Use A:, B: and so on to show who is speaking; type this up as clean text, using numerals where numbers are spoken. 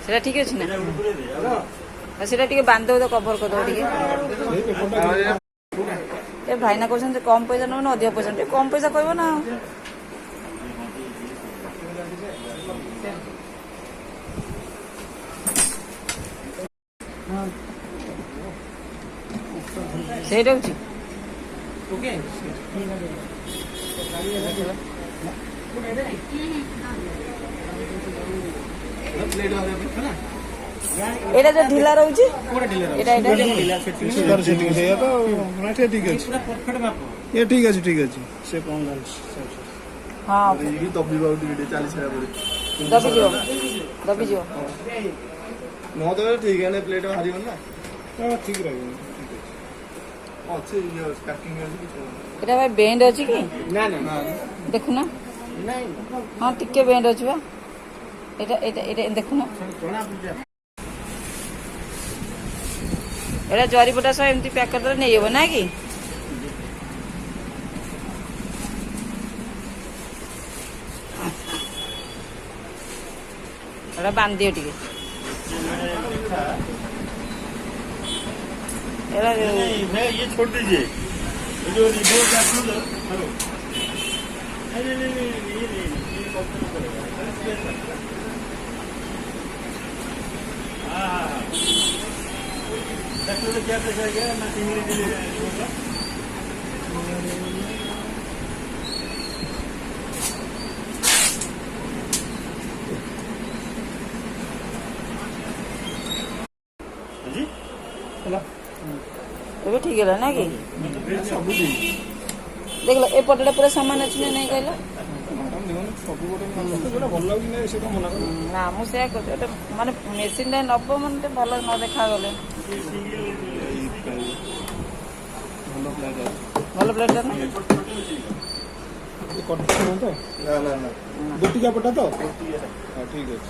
A: সেটা ঠিক আছে না সেটা টিকে বান্ধব তো কভর করদেব টিকে এ ভাইনা করছেন যে কম পয়সা নেব না অধিক পয়সা নেব কম পয়সা কইব না ସେଇଟା ହଉଛି এটা যে ঢিলা রହୁଛି এটা এটা
B: তার সেটিং সেইয়া তো না ঠিক আছে পুরো পরফেক্ট মাপ এ ঠিক আছে সে কোন গাল
A: হ্যাঁ
B: এই দবি বাউ দিয়ে 40 টাকা পড়ে
A: দবি ଯିବ
B: নো তো ঠিক আছে প্লেট হারিব না ঠিক ରହିବ ଅଛି ପ୍ୟାକିଂ ଅଛି
A: এটা ভাই বেন্ড ଅଛି কি
B: ନା ନା
A: দেখুন না হ্যাঁ ଟିକେ বেন্ড ଅଛି ବା এটা এটা এটা দেখুন এটা জরিপটা সব এমতি প্যাক করে নেই যাব না কি এটা বান্ধ দিও টিকে এরা
C: ये छोड़ दीजिए ये जो रिमोट का हेलो नहीं ये कंपनी करेगा हाँ डॉक्टर ने क्या पैसा गया मैं 3 मिनट के लिए जी
B: ହେଲା
A: ଏବେ ଠିକ ହେଲା ନା କି ଦେଖିଲ ଏପଟେ ପୁରା ସମାନ ଅଛି ନା ନାଇଁ କହିଲ
B: ସବୁ ଗୋଟେ ଭଲ ଲାଗୁଛି ନା ସେ ତ ମନା କର
A: ନା ମୁଁ ସେୟା କହୁଛି ଗୋଟେ ମାନେ ମେସିନଟା ନବ ମାନେ ଭଲ ନ ଦେଖାଗଲେ ଭଲ ପ୍ଲେଟ୍ଟା ନା
B: ନା ଗୋଟିକା ପଟା ତ ଠିକ ଅଛି